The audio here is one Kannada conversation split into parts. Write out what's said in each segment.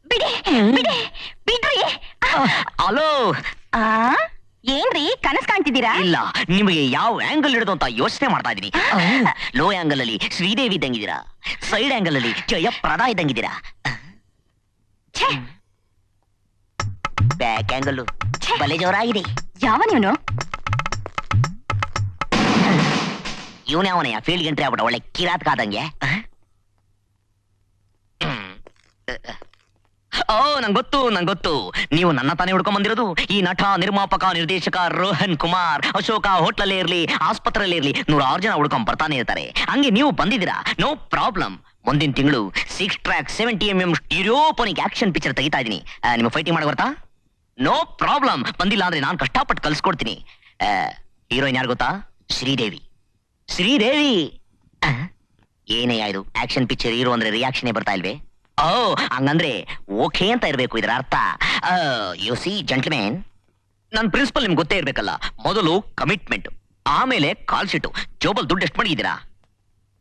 ಬಿಡಿ ಬಿಡಿ ಬಿಡ್ರಿ. ಹಲೋ, ಏನ್ರಿ ಕನಸ್ ಕಾಣ್ತಿದ್ದೀರಾ? ಇಲ್ಲ, ನಿಮಗೆ ಯಾವ ಆಂಗಲ್ ಹಿಡಿದು ಅಂತ ಯೋಚನೆ ಮಾಡ್ತಾ ಇದೀನಿ. ಲೋ ಆಂಗಲ್ ಅಲ್ಲಿ ಶ್ರೀದೇವಿ ಇದ್ದಂಗಿದ್ದೀರಾ, ಸೈಡ್ ಆಂಗಲ್ ಅಲ್ಲಿ ಜಯಪ್ರದಾ ಇದ್ದಂಗಿದ್ದೀರಾ, ಬ್ಯಾಕ್ ಆಂಗಲ್ ಬಲೆ ಜೋರಾಗಿದೆ. ಯಾವ ನೀವನು? ಇವನ್ಯಾವನಯ್ಯ ಫೀಲ್ಡ್ ಎಂಟ್ರಿ ಆಗ್ಬಿಟ್ಟ, ಒಳ್ಳೆ ಕಿರಾತ್ ಕಾದಂಗೆ. ಓ, ನಂಗೊತ್ತು ನೀವು ನನ್ನ ತಾನೇ ಹುಡ್ಕೊಂಡ್ ಬಂದಿರೋದು. ಈ ನಟ, ನಿರ್ಮಾಪಕ, ನಿರ್ದೇಶಕ ರೋಹನ್ ಕುಮಾರ್ ಅಶೋಕ ಹೋಟ್ಲಲ್ಲೇ ಇರ್ಲಿ, ಆಸ್ಪತ್ರೆಯಲ್ಲಿ ಇರ್ಲಿ, 106 ಜನ ಹುಡ್ಕೊಂಡ್ ಬರ್ತಾನೆ ಇರ್ತಾರೆ. ಹಂಗೆ ನೀವು ಬಂದಿದ್ದೀರಾ, ನೋ ಪ್ರಾಬ್ಲಮ್. ಮುಂದಿನ ತಿಂಗಳು 6 track 70mm stereophonic action picture ತೆಗಿತಾ ಇದೀನಿ. ನಿಮ್ಗೆ ಫೈಟಿಂಗ್ ಮಾಡಕ್ ಬರ್ತಾ? No problem. ಬಂದಿಲ್ಲ ಅಂದ್ರೆ ನಾನು ಕಷ್ಟಪಟ್ಟು ಕಲ್ಸ್ಕೊಡ್ತೀನಿ. ಹೀರೋಯಿನ್ ಯಾರು ಗೊತ್ತಾ? ಶ್ರೀದೇವಿ. ಏನೇ ಇದು ಆಕ್ಷನ್ ಪಿಕ್ಚರ್ ಹೀರೋ ಅಂದ್ರೆ ರಿಯಾಕ್ಷನ್ ಬರ್ತಾ ಇಲ್ವೇ? ಓ, ಹಂಗಂದ್ರೆ ಓಕೆ ಅಂತ ಇರ್ಬೇಕು ಇದರ ಅರ್ಥ. ಯು ಸಿ ಜೆಂಟ್ಲ್ಮನ್, ನನ್ನ ಪ್ರಿನ್ಸಿಪಲ್ ನಿಮ್ಗೆ ಗೊತ್ತೇ ಇರ್ಬೇಕಲ್ಲ. ಮೊದಲು ಕಮಿಟ್ಮೆಂಟ್, ಆಮೇಲೆ ಕಾಲ್ ಶೀಟು. ಜೋಬಲ್ ದುಡ್ಡು ಎಷ್ಟು ಮಡಗಿದ್ದೀರಾ?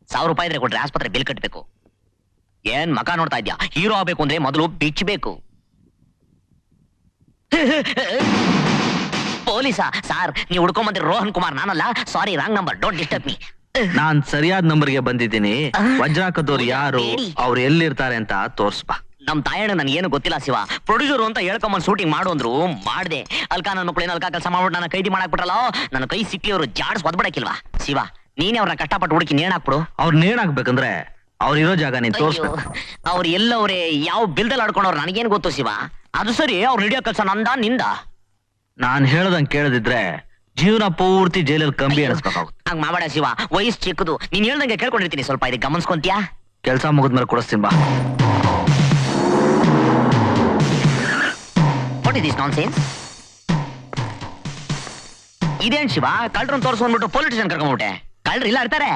1000 ರೂಪಾಯಿ ಇದ್ರೆ ಕೊಟ್ರೆ ಆಸ್ಪತ್ರೆ ಬಿಲ್ ಕಟ್ಟಬೇಕು. ಏನ್ ಮಕ ನೋಡ್ತಾ ಇದ್ಯಾ? ಹೀರೋ ಆಗ್ಬೇಕು ಅಂದ್ರೆ ಮೊದಲು ಬಿಚ್ಚಬೇಕು. ಪೊಲೀಸಾ? ಸಾರ್, ನೀವು ಹುಡ್ಕೊಂಬಂದ್ರೆ ರೋಹನ್ ಕುಮಾರ್ ನಾನಲ್ಲ. Sorry, wrong number, don't disturb me. ನಾನ್ ಸರಿಯಾದ ನಂಬರ್ಗೆ ಬಂದಿದ್ದೀನಿ. ವಜ್ರಾಕದವ್ರು ಯಾರು, ಅವ್ರು ಎಲ್ಲಿರ್ತಾರೆ ಅಂತ ತೋರ್ಸ್ಬಾ. ನಮ್ ತಾಯಣ್ಣ ನನ್ಗೇನು ಗೊತ್ತಿಲ್ಲ ಶಿವ. ಪ್ರೊಡ್ಯೂಸರ್ ಅಂತ ಹೇಳ್ಕೊಂಬಂದ್ ಶೂಟಿಂಗ್ ಮಾಡು ಅಂದ್ರು, ಮಾಡ್ದೆ. ಅಲ್ಕಾ ನನ್ನ ಮಕ್ಕಳೇನು ಅಲ್ಕಾ ಕೆಲಸ ಮಾಡ್ಬಿಟ್ಟು ನನ್ನ ಕೈದಿ ಮಾಡಾಕ್ಬಿಟ್ರಲ್ಲ. ನನ್ನ ಕೈ ಸಿಕ್ಕಿ ಅವರು ಜಾಡ್ಸ್ ಒದ್ಬಿಡಕಿಲ್ವಾ? ಶಿವ, ನೀನೇ ಅವ್ರನ್ನ ಕಷ್ಟಪಟ್ಟು ಹುಡುಕಿ ನೇಣಾಕ್ಬಿಡು. ಅವ್ರು ನೇಣಾಕ್ಬೇಕಂದ್ರೆ ಅವ್ರ ಇರೋ ಜಾಗ ನೀನ್ ತೋರ್ಸ್ಬೇಕು. ಅವ್ರು ಎಲ್ಲವ್ರೆ, ಯಾವ ಬಿಲ್ದಲ್ಲಿ ಆಡ್ಕೊಂಡವ್ರು ನನಗೇನು ಗೊತ್ತು ಶಿವ. ಅದು ಸರಿ, ಅವ್ರು ಹಿಡಿಯೋ ಕೆಲಸ ನಿಂದ. ನಾನ್ ಹೇಳ್ದಂಗ್ ಕೇಳದಿದ್ರೆ ಜೀವನ ಪೂರ್ತಿ ಜೈಲಲ್ಲಿ ಕಂಬಿ ಎಣಿಸ್ಬೇಕಾಗುತ್ತೆ. ಹಂಗ್ ಮಾಡಬೇಡ ಶಿವ, ವಯಸ್ಸು ಚಿಕ್ಕದು. ನೀನ್ ಹೇಳ್ದಂಗೆ ಕೇಳ್ಕೊಂಡಿರ್ತೀನಿ, ಸ್ವಲ್ಪ ಇದಕ್ಕೆ ಗಮನಿಸ್ಕೊಂತೀಯಾ? ಕೆಲಸ ಮುಗಿದ್ಮೇಲೆ ಕೊಡಿಸ್ತೀನಿ ಬಾ. What is this nonsense? ಇದೇನ್ ಶಿವ, ಕಳ್ರನ್ ತೋರಿಸ್ಕೊಂಡ್ಬಿಟ್ಟು ಪೊಲೀಸ್ ಸ್ಟೇಷನ್ ಕರ್ಕೊಂಡ್ಬಿಟ್ಟೆ? ಕಳ್ರು ಇಲ್ಲ ಇರ್ತಾರೆ.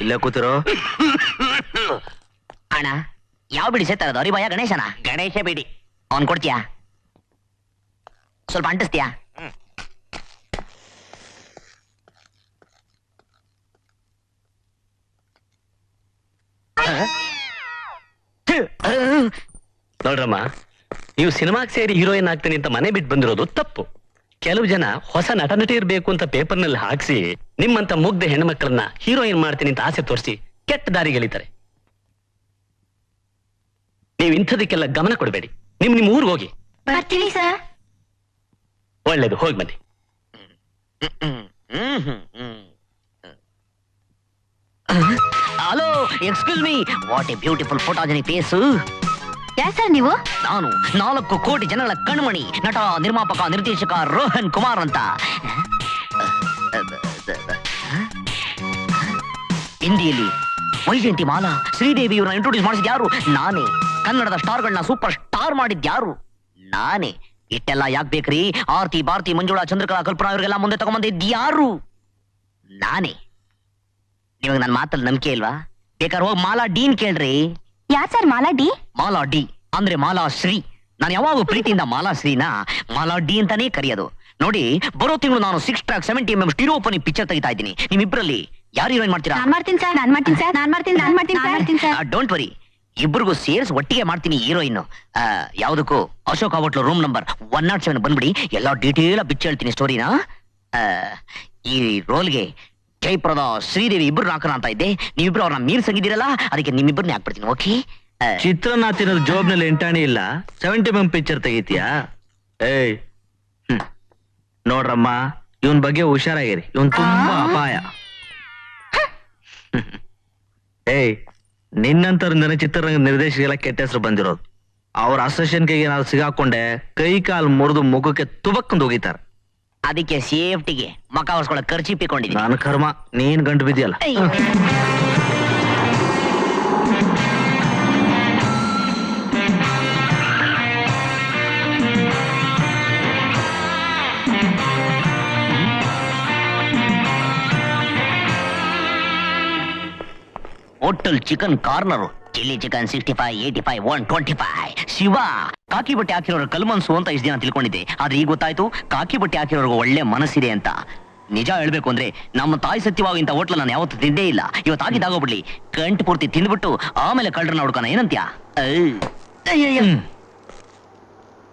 ಇಲ್ಲೇ ಕೂತಿರೋ. ಅಣ್ಣ, ಯಾವ ಬಿಡಿ ಸೇತಾರದು? ಅರಿಭಯ ಗಣೇಶನ? ಗಣೇಶ ಬಿಡಿ. ಅವನ್ ಕೊಡ್ತೀಯಾ? ಸ್ವಲ್ಪ ಅಂಟಿಸ್ತೀಯಾ? ನೋಡ್ರಮ್ಮ, ನೀವು ಸಿನಿಮಾಗೆ ಸೇರಿ ಹೀರೋಯಿನ್ ಆಗ್ತೀನಿ ಅಂತ ಮನೆ ಬಿಟ್ಟು ಬಂದಿರೋದು ತಪ್ಪು. ಕೆಲವು ಜನ ಹೊಸ ನಟ ನಟಿ ಇರ್ಬೇಕು ಅಂತ ಪೇಪರ್ನಲ್ಲಿ ಹಾಕ್ಸಿ ನಿಮ್ಮಂತ ಮುಗ್ಧ ಹೆಣ್ಮಕ್ಳನ್ನ ಹೀರೋಯಿನ್ ಮಾಡ್ತೀನಿ ಅಂತ ಆಸೆ ತೋರಿಸಿ ಕೆಟ್ಟ ದಾರಿಗೆಳಿತಾರೆ. ನೀವು ಇಂಥದಕ್ಕೆಲ್ಲ ಗಮನ ಕೊಡಬೇಡಿ. ನಿಮ್ ಊರಿಗೆ ಹೋಗಿ. ಬರ್ತೀವಿ ಸರ್. ಒಳ್ಳೇದು, ಹೋಗಿ ಬನ್ನಿ. Hello, excuse me, what a beautiful photogenic face. ಯಾರು ಸರ್ ನೀವು? ನಾನು 4 ಕೋಟಿ ಜನಗಳ ಕಣ್ಮಣಿ, ನಟ, ನಿರ್ಮಾಪಕ, ನಿರ್ದೇಶಕ ರೋಹನ್ ಕುಮಾರ್ ಅಂತ. ಹಿಂದಿಯಲ್ಲಿ ವೈಜಯಂತಿ ಮಾಲಾ, ಶ್ರೀದೇವಿ ಇವ್ರನ್ನ ಇಂಟ್ರೊಡ್ಯೂಸ್ ಮಾಡಿಸಿದ ಯಾರು? ನಾನೇ. ಕನ್ನಡದ ಸ್ಟಾರ್ಗಳನ್ನ ಸೂಪರ್ ಸ್ಟಾರ್ ಮಾಡಿದ್ ಯಾರು? ನಾನೇ. ಇಟ್ಟೆಲ್ಲ ಯಾಕೆ ಬೇಕ್ರಿ? ಆರ್ತಿ, ಭಾರತಿ, ಮಂಜುಳಾ, ಚಂದ್ರಕಲಾ, ಕಲ್ಪನಾ ಇವ್ರಿಗೆಲ್ಲ ಮುಂದೆ ತಗೊಂಬಂದಿದ್ ಯಾರು? ನಾನೇ. ನಿಮಗೆ ನನ್ನ ಮಾತಲ್ಲಿ ನಂಬಿಕೆ ಇಲ್ವಾ? ಬೇಕಾದ್ರೆ ಹೋಗಿ ಮಾಲಾ ಡೀನ್ ಕೇಳ್ರಿ. ಯಾರ್ sir Mala D? Mala D ಅಂದ್ರೆ ಮಾಲಾ ಶ್ರೀ. ನಾನು ಯಾವಾಗ ಪ್ರೀತಿಯಿಂದ ಮಾಲಾ ಶ್ರೀನ ಮಾಲಾ ಡಿ ಅಂತಾನೇ ಕರೆಯೋದು. ನೋಡಿ, ಬರೋ ತಿಂಗಳು ನಾನು 6 ಟ್ರ್ಯಾಕ್ 70mm ಸ್ಟೀರಿಯೋಫೋನಿಕ್ ಪಿಕ್ಚರ್ ತೆಗಿತಾ ಇದ್ದೀನಿ. ನಿಮ್ಮಿಬ್ಬರಲ್ಲಿ ಯಾರು ಹೀರೋಯಿನ್ ಮಾಡ್ತೀರಾ? ನಾನ್ ಮಾಡ್ತೀನಿ ಸರ್. ಡೋಂಟ್ ವರಿ, ಇಬ್ಬರಿಗೂ ಸೇರ್ಸ್ ಒಟ್ಟಿಗೆ ಮಾಡ್ತೀನಿ ಹೀರೋಯಿನ್. ಯಾವ್ದಕ್ಕೂ ಅಶೋಕ ಹೋಟ್ಲು ರೂಮ್ ನಂಬರ್ 107 ಬಂದ್ಬಿಡಿ. ಎಲ್ಲ ಡೀಟೇಲ್ ಬಿಚ್ಚ ಹೇಳ್ತೀನಿ ಸ್ಟೋರಿನ. ಈ ರೋಲ್ಗೆ ಜಯಪ್ರದಾ, ಶ್ರೀದೇವಿ ಇಬ್ರು ಹಾಕೋಣ ಅಂತ ಇದ್ದೆ. ನೀವಿಬ್ರು ಅವ್ರನ್ನ ಮೀರ್ಸಂಗಿದ್ದೀರಲ್ಲ, ಅದಕ್ಕೆ ನಿಮ್ಮಿಬ್ಬರನ್ನೇ ಹಾಕ್ಬಿಡ್ತೀನಿ. ಓಕೆ? ಚಿತ್ರನ ತಿನ್ನೋದು ಜೋಬ್ನಲ್ಲಿ ಎಂಟಾಣಿ ಇಲ್ಲ, 70mm ಪಿಕ್ಚರ್ ತೆಗಿತೀಯಾ? ಏಯ್, ನೋಡ್ರಮ್ಮ, ಇವನ್ ಬಗ್ಗೆ ಹುಷಾರಾಗಿರಿ. ಇವನ್ ತುಂಬಾ ಅಪಾಯ. ಏಯ್, ನಿನ್ನಂತರ ಚಿತ್ರರಂಗ ನಿರ್ದೇಶಕರೆಲ್ಲ ಕೆಟ್ಟ ಹೆಸರು ಬಂದಿರೋದು. ಅವ್ರ ಅಸೋಸಿಯೇಷನ್ಗೆ ಏನಾದ್ರು ಸಿಗಾಕೊಂಡೆ ಕೈ ಕಾಲು ಮುರಿದು ಮುಖಕ್ಕೆ ತುಬಕ್ಕಂದು ಹೋಗಿತಾರೆ. ಅದಕ್ಕೆ ಸೇಫ್ಟಿಗೆ ಮಕ ಹೊರ್ಸ್ಕೊಳ್ಳೋ ಖರ್ಚಿ ಪಿಕೊಂಡಿದ್ದೀನಿ. ನಾನು ಕರ್ಮ, ನೀನ್ ಗಂಟು ಬಿದ್ದಿಯಲ್ಲ. Hotel chicken corner, chilli chicken 65, 85, 125. Shiva, ಕಾಕಿ ಬಟ್ಟೆ ಹಾಕಿರೋರು ಕಲ್ಮನ್ಸು ಅಂತ ಇಷ್ಟು ದಿನ ತಿಳ್ಕೊಂಡಿದ್ದೆ. ಆದ್ರೆ ಈಗ ಗೊತ್ತಾಯ್ತು ಕಾಕಿ ಬಟ್ಟೆ ಹಾಕಿರೋರ್ಗು ಒಳ್ಳೆ ಮನಸ್ಸಿದೆ ಅಂತ. ನಿಜ ಹೇಳ್ಬೇಕು ಅಂದ್ರೆ ನಮ್ಮ ತಾಯಿ ಸತ್ಯವಾಗಿ ಇಂಥ ಹೋಟ್ಲ ನಾನು ಯಾವತ್ತೂ ತಿಂದೇ ಇಲ್ಲ. ಇವತ್ತಾಗಿದ್ದಾಗೋಗ್ಬಿಡ್ಲಿ, ಗಂಟು ಪೂರ್ತಿ ತಿಂದ್ಬಿಟ್ಟು ಆಮೇಲೆ ಕಳ್ಳರನ್ನ ಹುಡ್ಕೋಣ, ಏನಂತ್ಯ?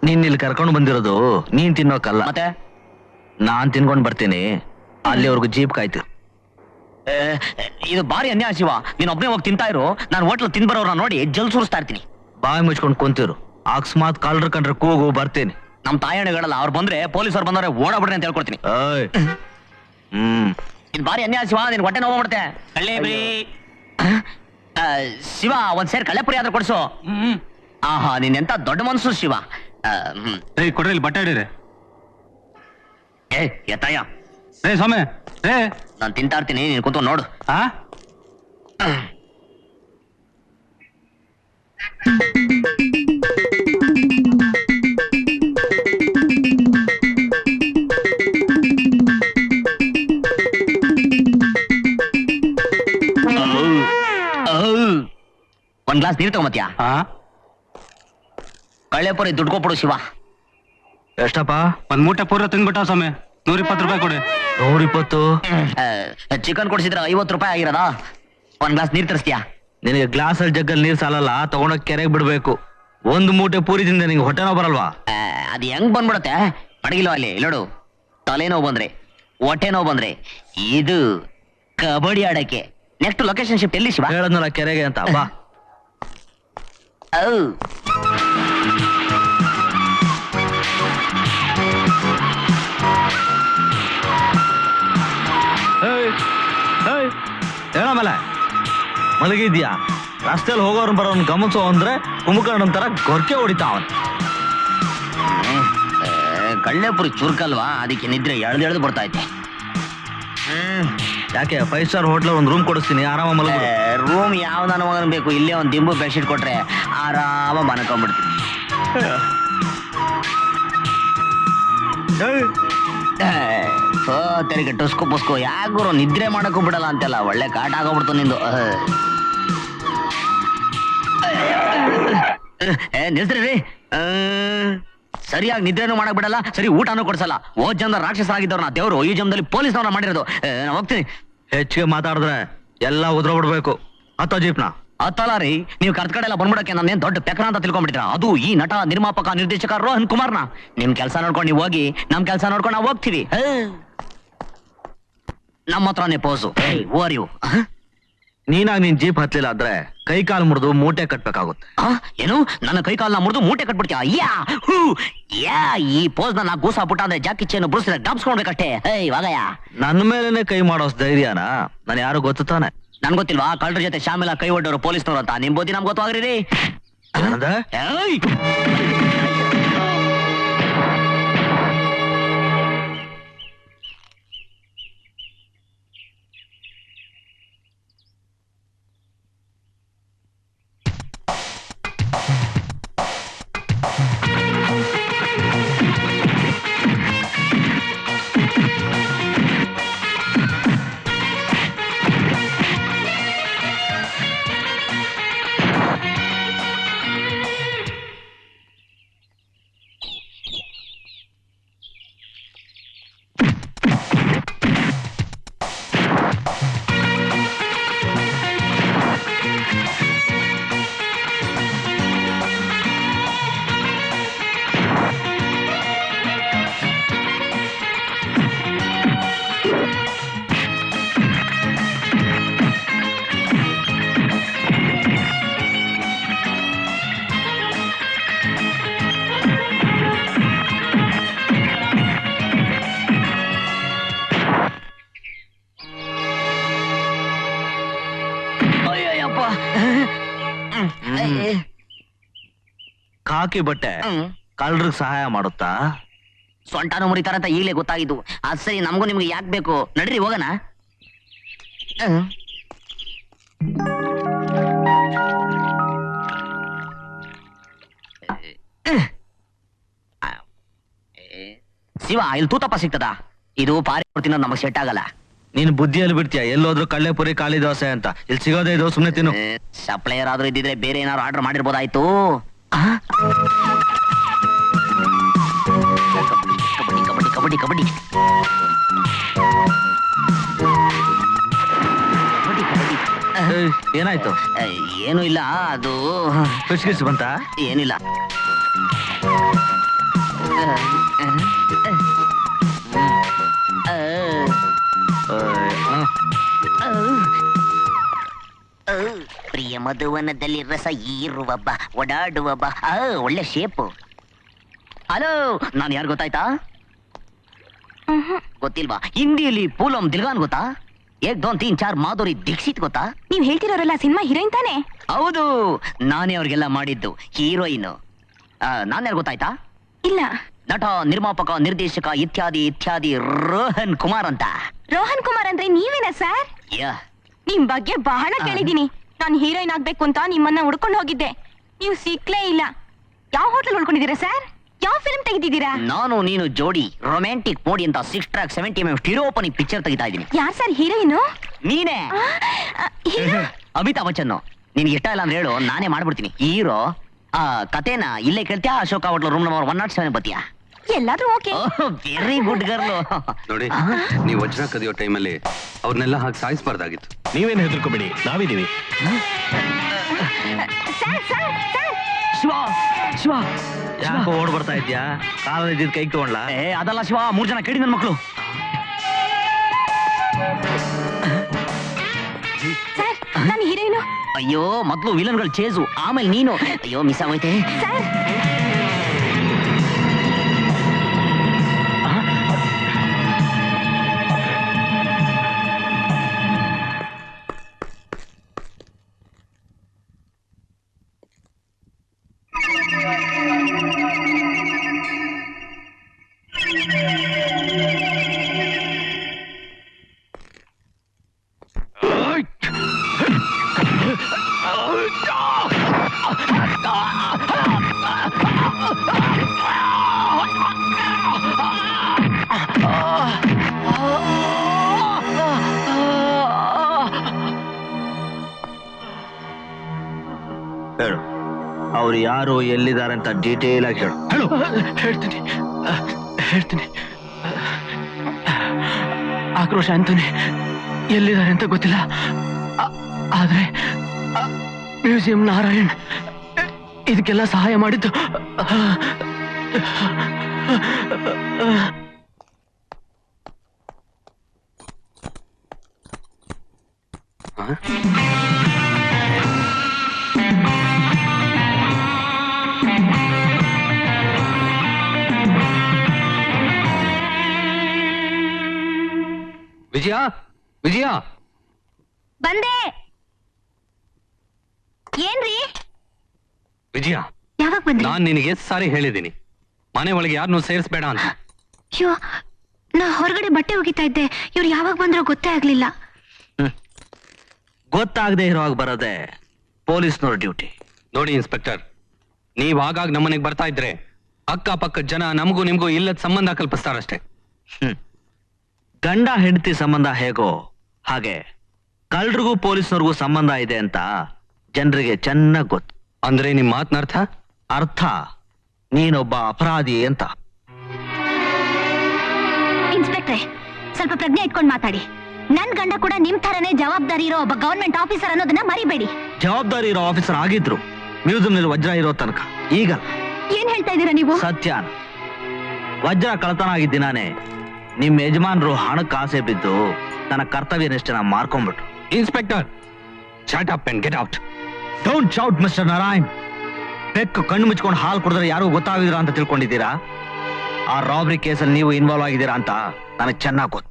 ನೀನ್ ಇಲ್ಲಿ ಕರ್ಕೊಂಡು ಬಂದಿರೋದು ನೀನ್ ತಿನ್ನೋಕಲ್ಲ, ಮತ್ತೆ ನಾನ್ ತಿನ್ಕೊಂಡ್ ಬರ್ತೀನಿ. ಅಲ್ಲಿವರೆಗೂ ಜೀಪ್ ಕಾಯ್ತು. ಇದು ಬಾರಿ ಅನ್ಯಾಯ ಶಿವ. ನೀನ್ ಒಬ್ಬನೇ ಹೋಗಿ ತಿಂತಾ ಇರು, ನಾನು ಹೋಟ್ಲ್ ತಿಂದ್ ಬರೋರ್ನ ನೋಡಿ ಜಲ್ ಸುರಿಸ್ತಾ ಇರ್ತೀನಿ. ಬಾಯಿ ಮುಚ್ಕೊಂಡ್ ಕುಂತಿರು, ಅಕಸ್ಮಾತ್ ಕಳ್ರ ಕಂಡ್ರೆ ಕೂಗು, ಬರ್ತೀನಿ. ನಮ್ ತಾಯಣ್ಣಗಳಲ್ಲ, ಅವ್ರು ಬಂದ್ರೆ ಪೊಲೀಸರು ಬಂದವ್ರೆ ಓಡಾಬಿಡ್ರಿ ಅಂತ ಹೇಳ್ಕೊಡ್ತೀನಿ. ಏಯ್ ಇದು ಬಾರಿ ಅನ್ಯಾಯ ಶಿವ, ನಿನ್ ಹೊಟ್ಟೆ ನೋವು ಮಾಡ್ತೆ. ಕಳ್ಳೆಪುರಿ ಶಿವ, ಒಂದ್ ಸೇರ್ ಕಳ್ಳೆಪುರಿ ಆದ್ರೂ ಕೊಡ್ಸು. ಆಹಾ, ನೀನ್ ಎಂತ ದೊಡ್ಡ ಮನ್ಸು ಶಿವ. ಕೊಡ್ರಿ ಇಲ್ಲಿ ಬಟ್ಟೆ ಹಿಡೀರಿ. ಎತ್ತಾಯ ಸ್ವಾಮಿ ನಾನ್ ತಿಂತಾ ಇರ್ತೀನಿ, ನೀನ್ ಕೂತ್ಕೊಂಡು ನೋಡು. ಆ ಒಂದ್ ಗ್ಲಾಸ್ ನೀರು ತಗೊಂಬತ್ಯಾ? ಕಳ್ಳೆಪುರಿ ದುಡ್ಡು ಕೊಟ್ಬಿಡು ಶಿವ. ಎಷ್ಟಪ್ಪ? ಒಂದ್ ಮೂಟೆ ಪೂರ ತಿಂದ್ಬಿಟ್ಟ ಸ್ವಾಮಿ. 120 ರೂಪಾಯಿ ಕೊಡಿ. 120? ಚಿಕನ್ ಕೊಡಿಸಿದ್ರೆ 50 ರೂಪಾಯಿ ಆಗಿರೋದಾ? ಒಂದ್ ಗ್ಲಾಸ್ ನೀರ್ ತರಿಸ್ತೀಯಾ? ನಿನಗೆ ಗ್ಲಾಸ್ ಅಲ್ಲಿ ಜಗ್ಗಲ್ಲಿ ನೀರ್ ಸಾಲಲ್ಲ, ತಗೊಂಡೋಗ್ ಕೆರೆಗೆ ಬಿಡ್ಬೇಕು. ಒಂದು ಮೂಟೆ ಪೂರಿ ತಿಂದೆ ನಿಂಗೆ ಹೊಟ್ಟೆ ನೋವು ಬರಲ್ವಾ? ಅದ್ ಹೆಂಗ್ ಬಂದ್ಬಿಡತ್ತೆ? ಅಡಗಿಲ್ವ ಅಲ್ಲಿ ನೋಡು, ತಲೆನೋವು ಬಂದ್ರೆ, ಹೊಟ್ಟೆ ನೋವು ಬಂದ್ರೆ ಇದು ಕಬಡ್ಡಿ ಆಡಕ್ಕೆ. ನೆಕ್ಸ್ಟ್ ಲೊಕೇಶನ್ ಶಿಫ್ಟ್ ಎಲ್ಲಿ ಶಿವ? ಹೇಳದ್ನಲ್ಲ ಕೆರೆಗೆ ಅಂತ, ಬಾ. ಹೇಳಮೇಲೆ ಮಲಗಿದ್ಯಾ? ರಸ್ತೆಯಲ್ಲಿ ಹೋಗೋರ್ನ ಬರೋನ್ ಗಮನಿಸೋ ಅಂದ್ರೆ ಕುಂಭಕರ್ಣನ್ ತರ ಗೊರ್ಕೆ ಹೊಡಿತಾ ಅವನ್. ಕಳ್ಳೆಪುರಿ ಚುರುಕಲ್ವಾ, ಅದಕ್ಕೆ ನಿದ್ರೆ ಎಳ್ದು ಬರ್ತಾ ಐತೆ. ಯಾಕೆ 5 ಸ್ಟಾರ್ ಹೋಟ್ಲ್ ಒಂದ್ ರೂಮ್ ಕೊಡಿಸ್ತೀನಿ, ಆರಾಮ ಮಲಗು. ರೂಮ್ ಯಾವ ನನ್ನ ಮಗನ್ ಬೇಕು? ಇಲ್ಲೇ ಒಂದ್ ದಿಂಬು ಬೆಡ್ಶೀಟ್ ಕೊಟ್ರೆ ಆರಾಮ ಮನ್ಕೊಂಡ್ಬಿಡ್ತೀನಿ. ತೆರಿಗೆ ಟುಸ್ಕು ಪುಸ್ಕು ಯಾಕೋ ನಿದ್ರೆ ಮಾಡಕ್ಕೂ ಬಿಡಲ್ಲ ಅಂತೆಲ್ಲ, ಒಳ್ಳೆ ಕಾಟ ಆಗೋಗ್ಬಿಡ್ತು ನಿಂದು. ನಿಲ್ಸ್ರಿ, ಸರಿಯಾಗಿ ನಿದ್ರೆನೂ ಮಾಡಕ್ ಬಿಡಲ್ಲ, ಸರಿ ಊಟನೂ ಕೊಡ್ಸಲ್ಲ. ಓದ್ ಜನ ರಾಕ್ಷಸರಾಗಿದ್ದವ್ರನ್ನ ದೇವ್ರು ಈ ಜನ್ಮದಲ್ಲಿ ಪೊಲೀಸ್ನವ್ರನ್ನ ಮಾಡಿರೋದು. ನಾನು ಹೋಗ್ತೀನಿ. ಹೆಚ್ಚಿಗೆ ಮಾತಾಡಿದ್ರೆ ಎಲ್ಲ ಉದ್ರೋಗ್ಬಿಡ್ಬೇಕು. ಹತ್ತೋ ಜೀಪ್ನ. ಹತ್ತಲ್ಲ ರೀ, ನೀವು ಕರ್ದ ಕಡೆ ಎಲ್ಲ ಬಂದ್ಬಿಡಕ್ಕೆ ನಾನೇನ್ ದೊಡ್ಡ ಪೆಕ್ರ ಅಂತ ತಿಳ್ಕೊಂಡ್ಬಿಟ್ಟಿರ? ಅದು ಈ ನಟ, ನಿರ್ಮಾಪಕ, ನಿರ್ದೇಶಕ ರೋಹನ್ ಕುಮಾರ್ನ. ನಿಮ್ ಕೆಲಸ ನೋಡ್ಕೊಂಡು ನೀವು ಹೋಗಿ, ನಮ್ ಕೆಲಸ ನೋಡ್ಕೊಂಡು ನಾವು ಹೋಗ್ತೀವಿ. ನಮ್ಮ ಹತ್ರನೇ ಪೋಸು. Or you? ನೀನಾಗ ನೀನ್ ಜೀಪ್ ಹತ್ಲಿಲ್ಲ ಅಂದ್ರೆ ಕೈ ಕಾಲು ಮುರಿದು ಮೂಟೆ ಕಟ್ಬೇಕಾಗುತ್ತೆ. ಏನು? ನನ್ನ ಕೈ ಕಾಲನ್ನ ಮುರಿದು ಮೂಟೆ ಕಟ್ಬಿಡ್ತೀಯ? ಯಾ ಈ ಪೋಸ್ ನಾ ಗೂಸ ಪುಟ್ಟ ಅಂದ್ರೆ ಜಾಕಿ ಚೇನು ಬ್ರೂಸ್ ಡಾಬ್ಸ್ಕೊಳ್ಬೇಕಷ್ಟೇ. ಇವಾಗಯ್ಯ ನನ್ನ ಮೇಲೆನೆ ಕೈ ಮಾಡೋಸ್ ಧೈರ್ಯನಾ? ನಾನು ಯಾರು ಗೊತ್ತು ತಾನೆ? ನನ್ ಗೊತ್ತಿಲ್ವಾ ಕಳ್ಳರ ಜೊತೆ ಶಾಮಿಲ ಕೈ ಒಡ್ಡವರು ಪೊಲೀಸ್ನವ್ರು ಅಂತ? ನಿಮ್ ಬುದ್ಧಿ ನಮ್ಗೆ ಗೊತ್ತಾಗ್ರಿ. ಖಾಕಿ ಬಟ್ಟೆ ಕಳ್ಳರಿಗೆ ಸಹಾಯ ಮಾಡುತ್ತಾ? ಸೊಂಟನು ಮುರಿತಾರಂತ ಈಗಲೇ ಗೊತ್ತಾಗಿದ್ದು. ಅದ್ ಸರಿ, ನಮಗೂ ನಿಮ್ಗೆ ಯಾಕೆ ಬೇಕು? ನಡ್ರಿ ಹೋಗೋಣ. ಶಿವ, ಇಲ್ಲಿ ತೂತಪ್ಪ ಸಿಗ್ತದ? ಇದು ಪಾರಿ ತಿನ್ನೋದು ನಮಗ್ ಸೆಟ್ ಆಗಲ್ಲ. ನೀನ್ ಬುದ್ಧಿಯಲ್ಲಿ ಬಿಡ್ತೀಯ, ಎಲ್ಲೋದ್ರು ಕಳ್ಳೆಪುರಿ ಕಾಳಿ ದೋಸೆ ಅಂತ. ಇಲ್ಲಿ ಸಿಗೋದೇ ಇದು, ಸುಮ್ನೆ ತಿನ್ನು. ಸಪ್ಲೈಯರ್ ಆದ್ರೂ ಇದ್ದಿದ್ರೆ ಬೇರೆ ಏನಾದ್ರು ಆರ್ಡರ್ ಮಾಡಿರ್ಬೋದಾಯ್ತು. ಕಬಡ್ಡಿ ಕಬಡ್ಡಿ ಕಬಡ್ಡಿ ಕಬಡ್ಡಿ. ಏಯ್, ಏನಾಯ್ತು? ಏನು ಇಲ್ಲ, ಅದು ಖುಷಿ ಬಂತ? ಏನಿಲ್ಲ. ಪ್ರಿಯ ಮಧುವನದಲ್ಲಿ ರಸ ಈರುವಬ್ಬ ಓಡಾಡುವಬ್ಬ. ಒಳ್ಳೆ ಶೇಪು. ಹಲೋ, ನಾನು ಯಾರು ಗೊತ್ತಾಯ್ತಾ? ಗೊತ್ತಿಲ್ವಾ? ಹಿಂದಿಯಲ್ಲಿ ಪೂಲಂ ದಿಲ್ಗಾನ್ ಗೊತ್ತಾ? 1 2 3 4 ಮಾಧುರಿ ದೀಕ್ಷಿತ್ ಗೊತ್ತಾ? ನೀವ್ ಹೇಳ್ತಿರೋರೆಲ್ಲ ಸಿನಿಮಾ ಹೀರೋಯಿನ್ ತಾನೆ? ಹೌದು, ನಾನೇ ಅವ್ರಿಗೆಲ್ಲ ಮಾಡಿದ್ದು ಹೀರೋಯಿನ್. ನಾನ್ ಯಾರು ಗೊತ್ತಾಯ್ತಾ? ಇಲ್ಲ. ನಟ, ನಿರ್ಮಾಪಕ, ನಿರ್ದೇಶಕ ಇತ್ಯಾದಿ ಇತ್ಯಾದಿ ರೋಹನ್ ಕುಮಾರ್ ಅಂತ. ರೋಹನ್ ಕುಮಾರ್ ಅಂದ್ರೆ ನೀವೇನಾ ಸರ್? ನಿಮ್ ಬಗ್ಗೆ ಬಹಳ ಕೇಳಿದೀನಿ. ನಾನು ಹೀರೋಯಿನ್ ಆಗ್ಬೇಕು ಅಂತ ನಿಮ್ಮನ್ನ ಹುಡ್ಕೊಂಡು ಹೋಗಿದ್ದೆ. ನೀವು ಸಿಕ್ಲೇ ಇಲ್ಲ. ಯಾವ ಹೋಟೆಲ್ ಉಳ್ಕೊಂಡಿದ್ದೀರಾ ಸರ್? ಯಾವ ಫಿಲ್ಮ್ ತೆಗೆದಿದ್ದೀರಾ? ನಾನು ನೀನು ಜೋಡಿ ರೊಮ್ಯಾಂಟಿಕ್ ಮೋಡಿ ಅಂತ 6 track 70 mm ಸ್ಟೀರಿಯೋಪನಿ ಪಿಕ್ಚರ್ ತೆಗಿತಾ ಇದ್ದೀನಿ. ಯಾರ್ ಸರ್ ಹೀರೋಯಿನ್? ನೀನೇ. ಅಮಿತಾಬ್ ಬಚ್ಚನ್. ನಿನ್ಗೆ ಇಷ್ಟ ಇಲ್ಲ ಅಂದ್ರೆ ಹೇಳು, ನಾನೇ ಮಾಡ್ಬಿಡ್ತೀನಿ ಹೀರೋ. ಕತೆನ ಇಲ್ಲೇ ಕೇಳ್ತೀಯಾ? ಅಶೋಕ ಹೋಟ್ಲ್ ರೂಮ್ ನಂಬರ್ 107 ಬತ್ತೀಯಾ? ಎಲ್ಲಾದ್ರೂ ಓಕೆ. Very good ಗರ್ಲು. ನೋಡಿ, ನೀವು ವಜ್ರ ಕದಿಯೋ ಟೈಮಲ್ಲಿ ಅವ್ರನ್ನೆಲ್ಲ ಹಾಗೆ ಸಾಯಿಸಬಾರ್ದಾಗಿತ್ತು. ನೀವೇನು ಹೆದರ್ಕೋಬೇಡಿ, ನಾವಿದೀವಿ. Sir sir sir Shiva Shiva ಯಾಕೋ ಓಡ್ ಬರ್ತಾ ಇದ್ಯಾ? ಕಾಲ ಇದ್ದಿದ್ ಕೈಗೆ ತಗೊಂಡ್ಲಾ? ಅದಲ್ಲ ಶಿವ, 3 ಜನ ಕೇಳಿ ನನ್ನ ಮಕ್ಕಳು. ಸರ್ ನಾನು ಹೀರೋಯಿನ್. ಅಯ್ಯೋ, ಮೊದ್ಲು ವಿಲನ್ಗಳು ಚೇಜು, ಆಮೇಲೆ ನೀನು. ಅಯ್ಯೋ, ಮಿಸ್ ಆಗೋಯ್ತೆ. ಸರ್ ಹೇಳು, ಅವ್ರು ಯಾರು, ಎಲ್ಲಿದ್ದಾರೆ ಅಂತ ಡೀಟೇಲ್ ಆಗಿ ಹೇಳು. ಹೇಳು. ಹೇಳ್ತೀನಿ. ಆಕ್ರೋಶ ಅಂತಾನೆ ಎಲ್ಲಿದ್ದಾರೆ ಅಂತ ಗೊತ್ತಿಲ್ಲ. ಆದ್ರೆ ಮ್ಯೂಸಿಯಂ ನಾರಾಯಣ್ ಇದಕ್ಕೆಲ್ಲ ಸಹಾಯ ಮಾಡಿದ್ದು. ವಿಜಯ, ವಿಜಯ, ಬಂದೆ. ಏನ್ರಿ? ವಿಜಯ, ಯಾವಾಗ ಬಂದ್ರಿ? ನಾನ್ ನಿನಗೆ ಸಾರಿ ಹೇಳಿದ್ದೀನಿ, ಮನೆ ಒಳಗೆ ಯಾರನ್ನೂ ಸೇರಿಸ್ಬೇಡ ಅಂತ. ಅಯ್ಯೋ, ನಾ ಹೊರಗಡೆ ಬಟ್ಟೆ ಒಗಿತಾ ಇದ್ದೆ. ಇವ್ರು ಯಾವಾಗ ಬಂದ್ರೋ ಗೊತ್ತೇ ಆಗ್ಲಿಲ್ಲ. ಗೊತ್ತಾಗದೆ ಇರೋವಾಗ ಬರೋದೆ ಪೊಲೀಸ್ನವ್ರ ಡ್ಯೂಟಿ. ನೋಡಿ ಇನ್ಸ್ಪೆಕ್ಟರ್, ನೀವ್ ಆಗಾಗ ನಮ್ಮನೆಗೆ ಬರ್ತಾ ಇದ್ರೆ ಅಕ್ಕಪಕ್ಕದ ಜನ ನಮಗೂ ನಿಮ್ಗೂ ಇಲ್ಲದ ಸಂಬಂಧ ಕಲ್ಪಿಸ್ತಾರಷ್ಟೇ. ಗಂಡ ಹೆಂಡತಿ ಸಂಬಂಧ ಹೇಗೋ ಹಾಗೆ ಕಳ್ಳರಿಗೂ ಪೊಲೀಸ್ನವ್ರಿಗೂ ಸಂಬಂಧ ಇದೆ ಅಂತ ಜನರಿಗೆ ಚೆನ್ನಾಗ್ ಗೊತ್ತು. ಅಂದ್ರೆ ನಿಮ್ ಮಾತನರ್ಥ? ಅರ್ಥ ನೀನೊಬ್ಬ ಅಪರಾಧಿ ಅಂತ. ಇನ್ಸ್ಪೆಕ್ಟ್ರೆ, ಸ್ವಲ್ಪ ಪ್ರಜ್ಞೆ ಇಟ್ಕೊಂಡು ಮಾತಾಡಿ. ನನ್ ಗಂಡ ಕೂಡ ನಿಮ್ ತರನೇ ಜವಾಬ್ದಾರಿ ಇರೋ ಒಬ್ಬ ಗವರ್ಮೆಂಟ್ ಆಫೀಸರ್ ಅನ್ನೋದನ್ನ ಮರಿಬೇಡಿ. ಜವಾಬ್ದಾರಿ ಇರೋ ಆಫೀಸರ್ ಆಗಿದ್ರು ಮ್ಯೂಸಿಯಂ ನಲ್ಲಿ ವಜ್ರ ಇರೋ ತನಕ. ಈಗ ಏನ್ ಹೇಳ್ತಾ ಇದ್ದೀರಾ ನೀವು? ಸತ್ಯಾನ ವಜ್ರ ಕಳತನ ಆಗಿದ್ದಿನಾನೆ ನಿಮ್ ಯಜಮಾನ್ರು ಹಣಕ್ಕೆ ಆಸೆ ಬಿದ್ದು ತನ್ನ ಕರ್ತವ್ಯ ನಿಷ್ಠೆನ ಮಾರ್ಕೊಂಡ್ಬಿಟ್ರು. Inspector, shut up and get out. Don't shout mister Narayan. ಬೆಕ್ಕು ಕಣ್ಣು ಮುಚ್ಕೊಂಡು ಹಾಲು ಕುಡಿದ್ರೆ ಯಾರು ಗೊತ್ತಾಗಿದ್ದೀರಾ ಅಂತ ತಿಳ್ಕೊಂಡಿದ್ದೀರಾ? ಆ ರಾಬರಿ ಕೇಸಲ್ಲಿ ನೀವು ಇನ್ವಾಲ್ವ್ ಆಗಿದ್ದೀರಾ ಅಂತ ನನಗೆ ಚೆನ್ನಾಗಿ ಗೊತ್ತು.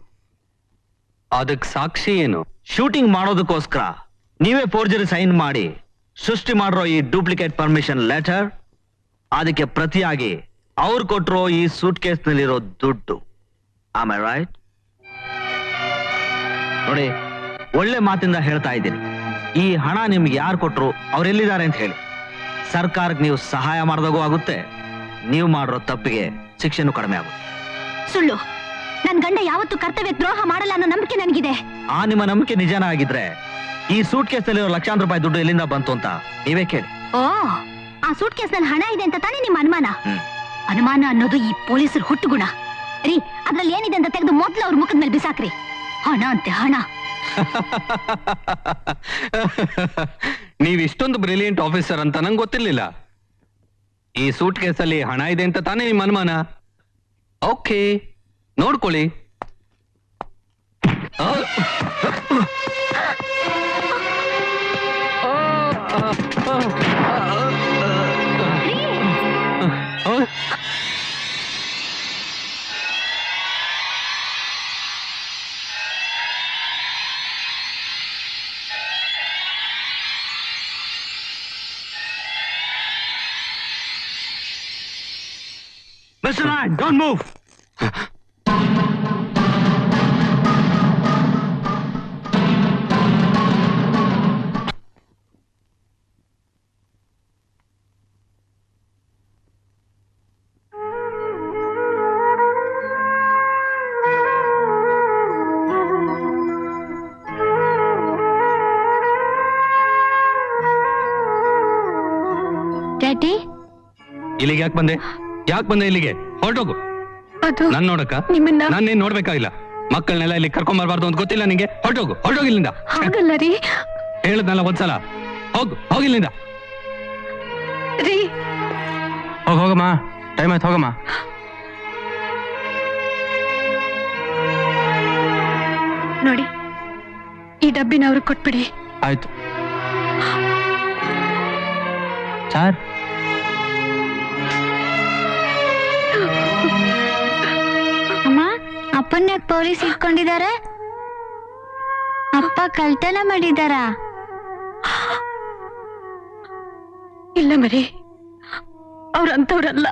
ಅದಕ್ಕೆ ಸಾಕ್ಷಿ ಏನು? ಶೂಟಿಂಗ್ ಮಾಡೋದಕ್ಕೋಸ್ಕರ ನೀವೇ ಫೋರ್ಜರಿ ಸೈನ್ ಮಾಡಿ ಸೃಷ್ಟಿ ಮಾಡಿರೋ ಈ ಡೂಪ್ಲಿಕೇಟ್ ಪರ್ಮಿಷನ್ ಲೆಟರ್, ಅದಕ್ಕೆ ಪ್ರತಿಯಾಗಿ ಅವ್ರು ಕೊಟ್ಟಿರೋ ಈ ಸೂಟ್ ಕೇಸ್ ನಲ್ಲಿರೋ ದುಡ್ಡು. Am I right? ನೋಡಿ, ಒಳ್ಳೆ ಮಾತಿಂದ ಹೇಳ್ತಾ ಇದ್ದೀನಿ, ಈ ಹಣ ನಿಮ್ಗೆ ಯಾರು ಕೊಟ್ರು, ಅವ್ರೆಲ್ಲಿದ್ದಾರೆ ಅಂತ ಹೇಳಿ. ಸರ್ಕಾರಕ್ಕೆ ನೀವು ಸಹಾಯ ಮಾಡಿದಾಗೂ ಆಗುತ್ತೆ, ನೀವು ಮಾಡಿರೋ ತಪ್ಪಿಗೆ ಶಿಕ್ಷೆನೂ ಕಡಿಮೆ ಆಗುತ್ತೆ. ಸುಳ್ಳು. ನನ್ ಗಂಡ ಯಾವತ್ತೂ ಕರ್ತವ್ಯ ದ್ರೋಹ ಮಾಡಲ್ಲ ಅನ್ನೋ ನಂಬಿಕೆ ನನಗಿದೆ. ಆ ನಿಮ್ಮ ನಂಬಿಕೆ ನಿಜಾನ ಆಗಿದ್ರೆ ಈ ಸೂಟ್ ಕೇಸ್ ನಲ್ಲಿರೋ ಲಕ್ಷಾಂತರ ರೂಪಾಯಿ ದುಡ್ಡು ಎಲ್ಲಿಂದ ಬಂತು ಅಂತ ನೀವೇ ಕೇಳಿ. ಓ, ಆ ಸೂಟ್ ಕೇಸ್ ನಲ್ಲಿ ಹಣ ಇದೆ ಅಂತ ತಾನೇ ನಿಮ್ಮ ಅನುಮಾನ? ಅನುಮಾನ ಅನ್ನೋದು ಈ ಪೊಲೀಸರ ಹುಟ್ಟುಗುಣ. ರೀ ಅದ್ರಲ್ಲಿ ಏನಿದೆ ಅಂತ ತೆಗೆದು ಮೊದ್ಲು ಅವ್ರ ಮುಖದ ಮೇಲೆ ಬಿಸಾಕ್ರಿ. ಹಣ ಅಂತೆ ಹಣ. ನೀವ್ ಇಷ್ಟೊಂದು ಬ್ರಿಲಿಯಂಟ್ ಆಫೀಸರ್ ಅಂತ ನಂಗೆ ಗೊತ್ತಿರ್ಲಿಲ್ಲ. ಈ ಸೂಟ್ ಕೇಸಲ್ಲಿ ಹಣ ಇದೆ ಅಂತ ತಾನೇ ನಿಮ್ಮ ಅನುಮಾನ? ಓಕೆ, ನೋಡ್ಕೊಳ್ಳಿ. Mr. Man, don't move. Daddy, ಇಲ್ಲಿಗೆ ಯಾಕೆ ಬಂದೆ? ಯಾಕೆ ಬಂದೆ ಇಲ್ಲಿಗೆ? ಹೊರಟೋಗು. ಅದು ನಾನ್ ನೋಡಕ್ಕ? ನಿಮ್ಮನ್ನ ನಾನೇನ್ ನೋಡ್ಬೇಕಾಗಿಲ್ಲ. ಮಕ್ಕಳನ್ನೆಲ್ಲ ಇಲ್ಲಿ ಕರ್ಕೊಂಡ್ ಬರ್ಬಾರ್ದು ಅಂತ ಗೊತ್ತಿಲ್ಲ ನಿಂಗೆ? ಹೊರಟೋಗು, ಹೊರಟೋಗಿಲ್ಲಿಂದ. ಹಾಗಲ್ಲ ರೀ. ಹೇಳದ್ನಲ್ಲ ಒಂದ್ಸಲ. ಹೋಗಿಲ್ಲಿಂದ. ರೀ ಹೋಗಮ್ಮ, ಟೈಮ್ ಆಯ್ತು, ಹೋಗಮ್ಮ. ನೋಡಿ, ಈ ಡಬ್ಬಿನ ಅವ್ರಿಗೆ ಕೊಟ್ಬಿಡಿ. ಆಯ್ತು ಸರ್. ಅಮ್ಮ, ಅಪ್ಪನ್ನ ಪೊಲೀಸ್ ಇಟ್ಕೊಂಡಿದ್ದಾರೆ. ಅಪ್ಪ ಕಳ್ತನ ಮಾಡಿದಾರ? ಇಲ್ಲ ಮರಿ, ಅವ್ರಂತವ್ರಲ್ಲ.